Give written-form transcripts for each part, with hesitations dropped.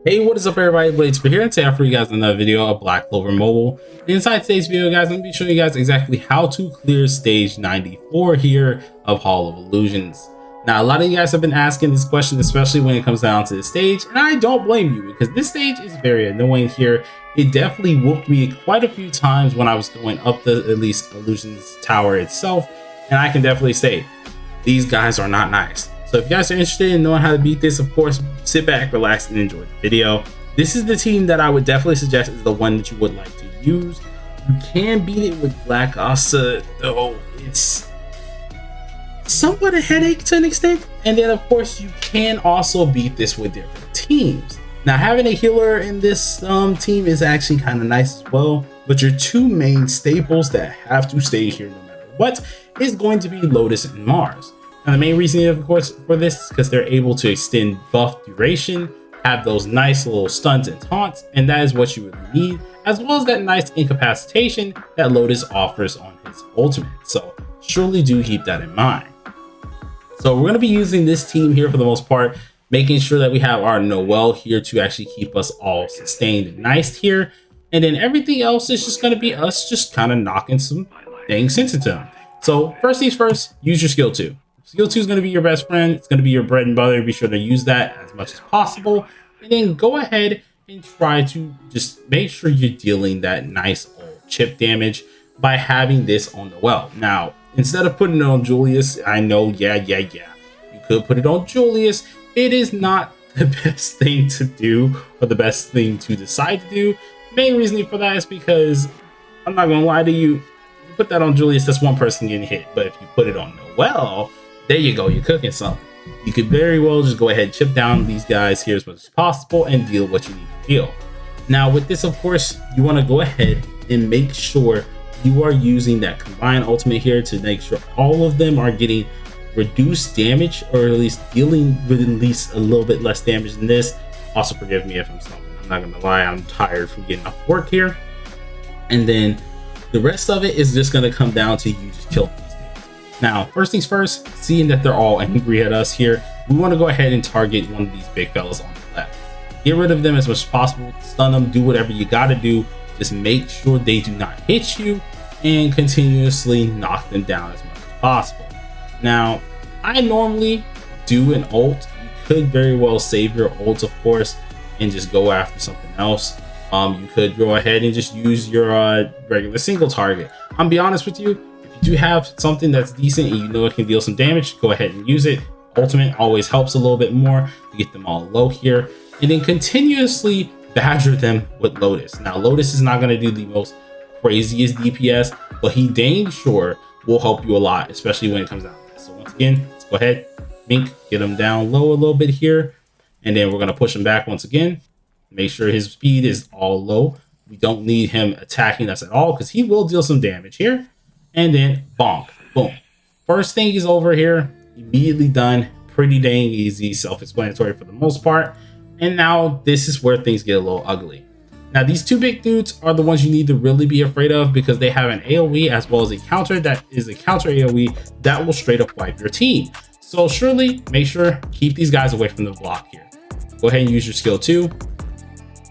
Hey, what is up everybody, Bladecifer here, and today I for you guys another video of Black Clover Mobile. Inside today's video, guys, I'm going to be showing you guys exactly how to clear stage 94 here of Hall of Illusions. Now, a lot of you guys have been asking this question, especially when it comes down to the stage, and I don't blame you because this stage is very annoying here. It definitely whooped me quite a few times when I was going up the at least Illusions Tower itself, and I can definitely say these guys are not nice. So if you guys are interested in knowing how to beat this, of course, sit back, relax, and enjoy the video. This is the team that I would definitely suggest is the one that you would like to use. You can beat it with Bladecifer, though it's somewhat a headache to an extent. And then, of course, you can also beat this with different teams. Now, having a healer in this team is actually kind of nice as well. But your two main staples that have to stay here no matter what is going to be Lotus and Mars. Now, the main reason, of course, for this is because they're able to extend buff duration, have those nice little stuns and taunts, and that is what you would need, as well as that nice incapacitation that Lotus offers on his ultimate. So surely do keep that in mind. So we're going to be using this team here for the most part, making sure that we have our Noelle here to actually keep us all sustained and nice here. And then everything else is just going to be us just kind of knocking some things into them. So first things first, use your skill 2. Skill 2 is going to be your best friend. It's going to be your bread and butter. Be sure to use that as much as possible. And then go ahead and try to just make sure you're dealing that nice old chip damage by having this on Noelle. Now, instead of putting it on Julius, I know, yeah, you could put it on Julius. It is not the best thing to do or the best thing to decide to do. Main reasoning for that is because, I'm not going to lie to you, you put that on Julius, that's one person getting hit. But if you put it on Noelle, there you go, you're cooking something. You could very well just go ahead and chip down these guys here as much as possible and deal what you need to deal. Now with this, of course, you want to go ahead and make sure you are using that combined ultimate here to make sure all of them are getting reduced damage, or at least dealing with at least a little bit less damage than this. Also forgive me if I'm stumbling. I'm not gonna lie, I'm tired from getting off work here. And then the rest of it is just gonna come down to you just killing. Now, first things first, seeing that they're all angry at us here, we want to go ahead and target one of these big fellas on the left. Get rid of them as much as possible, stun them, do whatever you got to do. Just make sure they do not hit you and continuously knock them down as much as possible. Now, I normally do an ult. You could very well save your ult, of course, and just go after something else. You could go ahead and just use your regular single target. I'm be honest with you, if you do have something that's decent and you know it can deal some damage, go ahead and use it. Ultimate always helps a little bit more to get them all low here, and then continuously badger them with Lotus. Now Lotus is not going to do the most craziest DPS, but he dang sure will help you a lot, especially when it comes down to this. So once again, let's go ahead, Mink, get him down low a little bit here, and then we're going to push him back once again. Make sure his speed is all low. We don't need him attacking us at all because he will deal some damage here. And then bonk, boom. First thing is over here, immediately done. Pretty dang easy, self-explanatory for the most part. And now this is where things get a little ugly. Now these two big dudes are the ones you need to really be afraid of because they have an AoE as well as a counter that is a counter AoE that will straight up wipe your team. So surely make sure keep these guys away from the block here. Go ahead and use your skill 2.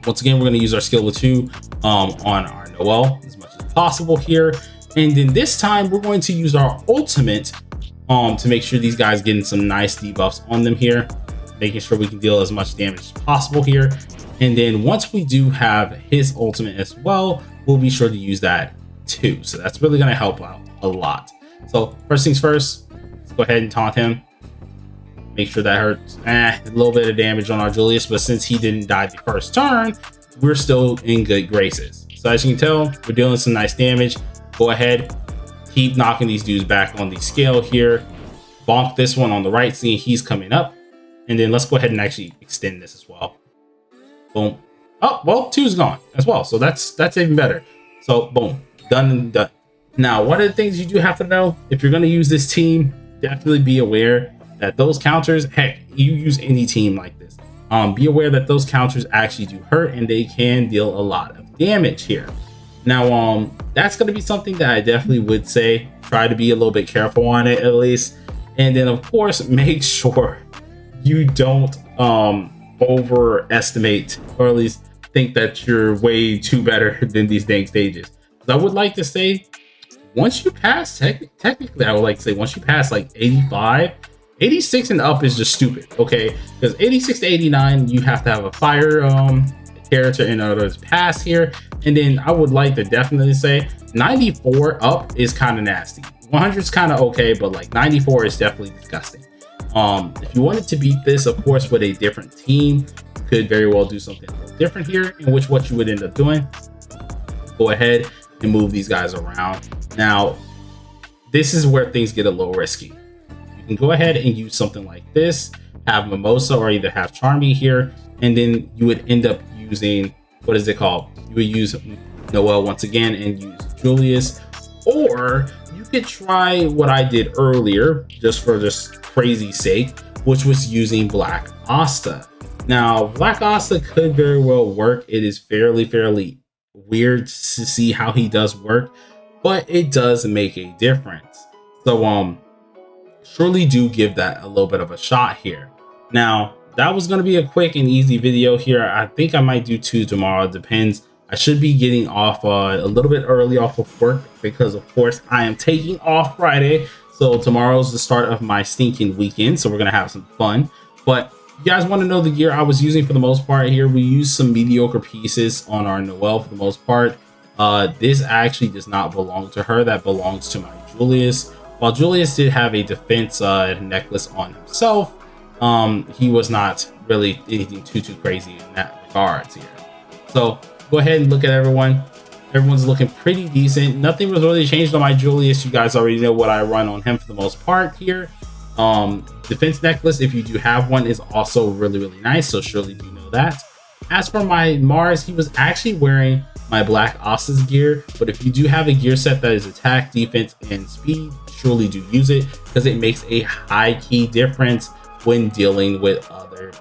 Once again, we're going to use our skill 2 on our Noelle as much as possible here. And then this time we're going to use our ultimate to make sure these guys getting some nice debuffs on them here, making sure we can deal as much damage as possible here. And then once we do have his ultimate as well, we'll be sure to use that too. So that's really going to help out a lot. So first things first, let's go ahead and taunt him. Make sure that hurts a little bit of damage on our Julius, but since he didn't die the first turn, we're still in good graces. So as you can tell, we're dealing some nice damage. Go ahead, keep knocking these dudes back on the scale here. Bonk this one on the right, seeing he's coming up. And then let's go ahead and actually extend this as well. Boom. Oh, well, 2's gone as well. So that's even better. So boom, done and done. Now, one of the things you do have to know, if you're going to use this team, definitely be aware that those counters, heck, you use any team like this. Be aware that those counters actually do hurt and they can deal a lot of damage here. Now, that's going to be something that I definitely would say try to be a little bit careful on it at least. And then, of course, make sure you don't overestimate, or at least think that you're way too better than these dang stages. I would like to say, once you pass, technically, I would like to say, once you pass like 85, 86 and up is just stupid, okay? Because 86 to 89, you have to have a fire character in order to pass here. And then I would like to definitely say 94 up is kind of nasty. 100 is kind of okay, but like 94 is definitely disgusting. If you wanted to beat this, of course, with a different team, you could very well do something a little different here, in which what you would end up doing, go ahead and move these guys around. Now, this is where things get a little risky. You can go ahead and use something like this, have Mimosa or either have Charmy here, and then you would end up using, what is it called? You would use Noelle once again and use Julius, or you could try what I did earlier, just for just crazy sake, which was using Black Asta. Now, Black Asta could very well work. It is fairly weird to see how he does work, but it does make a difference. So surely do give that a little bit of a shot here. Now, that was going to be a quick and easy video here. I think I might do 2 tomorrow. It depends. I should be getting off a little bit early off of work, because of course I am taking off Friday. So tomorrow's the start of my stinking weekend, so we're gonna have some fun. But you guys want to know the gear I was using for the most part here. We used some mediocre pieces on our Noelle for the most part. This actually does not belong to her. That belongs to my Julius. While Julius did have a defense necklace on himself, he was not really anything too crazy in that regards here. So go ahead and look at everyone. Everyone's looking pretty decent. Nothing was really changed on my Julius. You guys already know what I run on him for the most part here. Defense necklace, if you do have one, is also really nice, so surely do know that. As for my Mars, he was actually wearing my Black Asta's gear, but if you do have a gear set that is attack, defense, and speed, surely do use it, because it makes a high key difference when dealing with other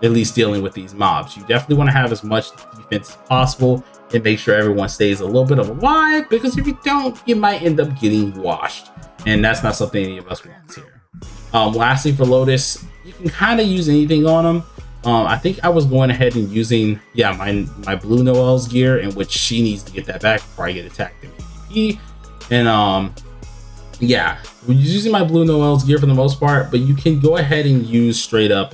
at least dealing with these mobs. You definitely want to have as much defense as possible and make sure everyone stays a little bit of alive, because if you don't, you might end up getting washed, and that's not something any of us wants here. Lastly, for Lotus, you can kind of use anything on them. I think I was going ahead and using my blue Noelle's gear, in which she needs to get that back before I get attacked in PvP. And yeah, we're using my blue Noelle's gear for the most part, but you can go ahead and use straight up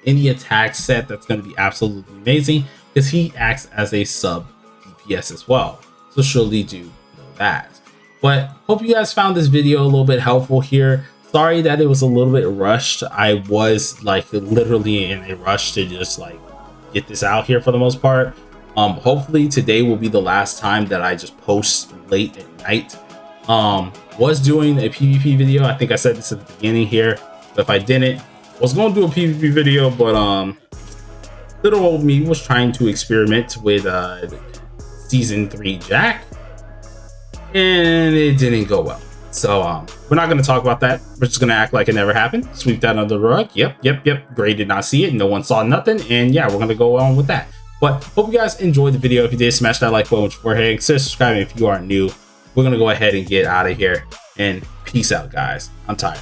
any attack set. That's going to be absolutely amazing, because he acts as a sub DPS as well, so surely do know that. But hope you guys found this video a little bit helpful here. Sorry that it was a little bit rushed. I was like literally in a rush to just like get this out here for the most part. Hopefully today will be the last time that I just post late at night. Was doing a PvP video. I think I said this at the beginning here, but if I didn't, I was going to do a PvP video, but little old me was trying to experiment with season 3 Jack, and it didn't go well. So we're not going to talk about that. We're just going to act like it never happened. Sweep that under the rug. Yep. Gray did not see it. No one saw nothing. And yeah, we're going to go on with that. But hope you guys enjoyed the video. If you did, smash that like button beforehand. Consider subscribing if you are new. We're going to go ahead and get out of here. And peace out, guys. I'm tired.